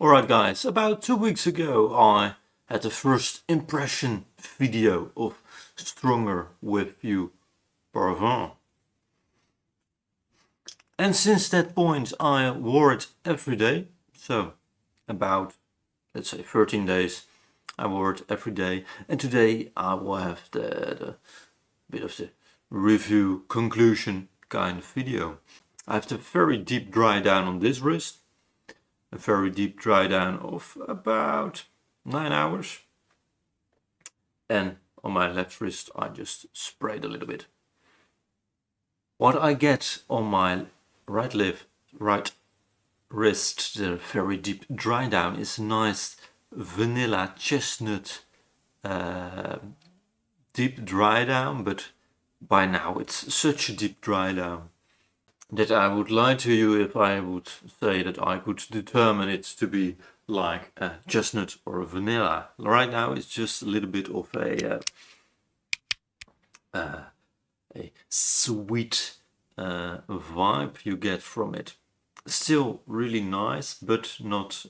Alright guys, about 2 weeks ago I had the first impression video of Stronger With You Parfum. And since that point I wore it every day, so about, let's say 13 days I wore it every day. And today I will have the bit of the review conclusion kind of video. I have the very deep dry down on this wrist. A very deep dry down of about 9 hours. And on my left wrist I just sprayed a little bit. What I get on my right wrist, the very deep dry down, is a nice vanilla chestnut deep dry down, but by now it's such a deep dry down that I would lie to you if I would say that I could determine it to be like a chestnut or a vanilla. Right now it's just a little bit of a sweet vibe you get from it. Still really nice, but not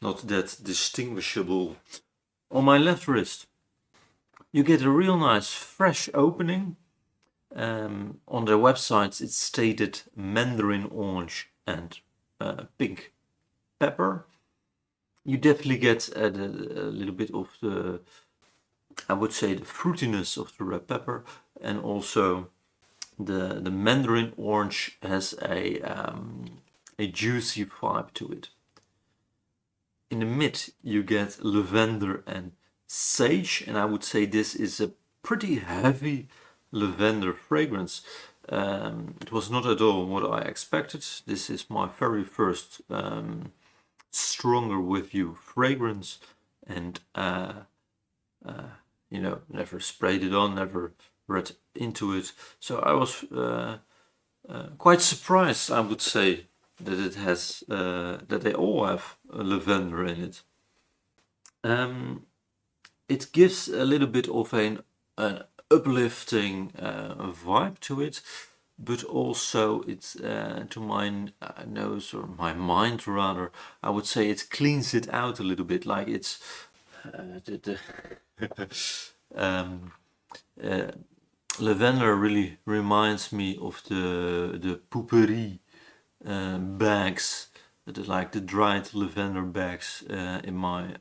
that distinguishable. On my left wrist you get a real nice fresh opening. On their websites it's stated mandarin orange and pink pepper. You definitely get a little bit of the, I would say, the fruitiness of the red pepper, and also the mandarin orange has a juicy vibe to it. In the mid you get lavender and sage, and I would say this is a pretty heavy lavender fragrance. It was not at all what I expected. This is my very first Stronger With You fragrance, and you know, never sprayed it on, never read into it, so I was quite surprised, I would say, that it has that they all have lavender in it. It gives a little bit of an uplifting vibe to it, but also it's to my nose, or my mind rather, I would say it cleans it out a little bit. Like it's lavender really reminds me of the poopery bags, like the dried lavender bags in my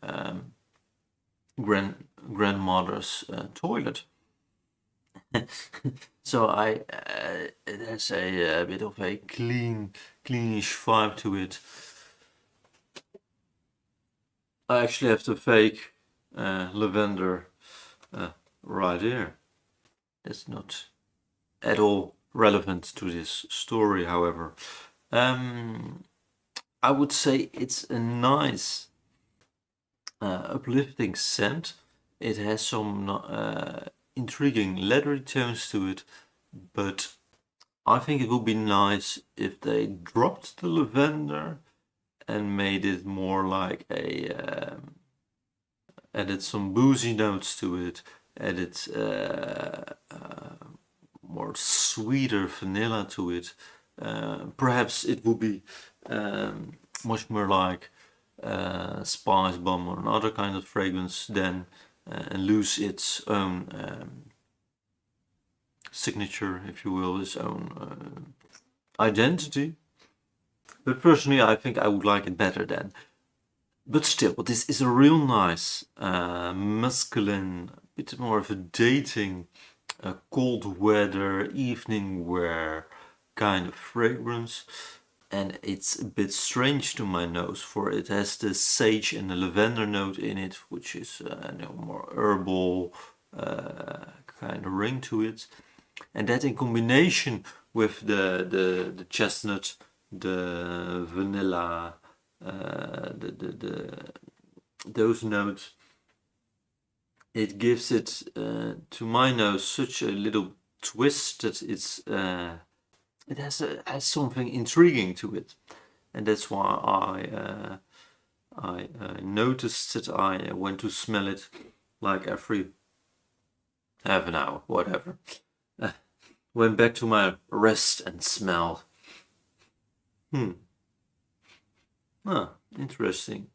grandmother's toilet. So it has a bit of a cleanish vibe to it. I actually have the fake lavender right here. It's not at all relevant to this story, however. I would say it's a nice uplifting scent. It has some intriguing leathery tones to it, but I think it would be nice if they dropped the lavender and made it more like a added some boozy notes to it, added more sweeter vanilla to it. Perhaps it would be much more like Spice Bomb or another kind of fragrance then, and lose its own signature, if you will, its own identity. But personally I think I would like it better then. But still, this is a real nice masculine, bit more of a dating, cold weather, evening wear kind of fragrance. And it's a bit strange to my nose, for it has the sage and the lavender note in it, which is more herbal kind of ring to it. And that in combination with the chestnut, the vanilla, those notes, it gives it to my nose such a little twist that it's it has something intriguing to it, and that's why I noticed that I went to smell it like every half an hour, whatever. Went back to my rest and smelled. Ah, interesting.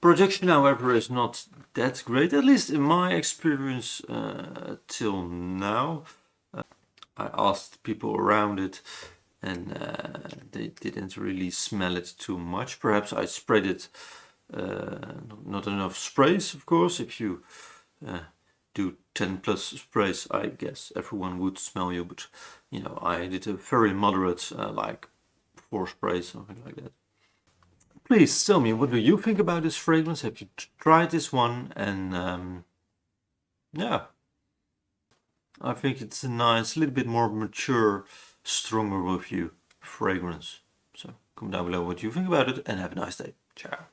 Projection, however, is not that great, at least in my experience till now. I asked people around it and they didn't really smell it too much. Perhaps I sprayed it, not enough sprays, of course. If you do 10 plus sprays, I guess everyone would smell you, but you know, I did a very moderate, like 4 sprays, something like that. Please tell me, what do you think about this fragrance? Have you tried this one? And yeah, I think it's a nice, little bit more mature, stronger review fragrance. So comment down below what you think about it and have a nice day. Ciao.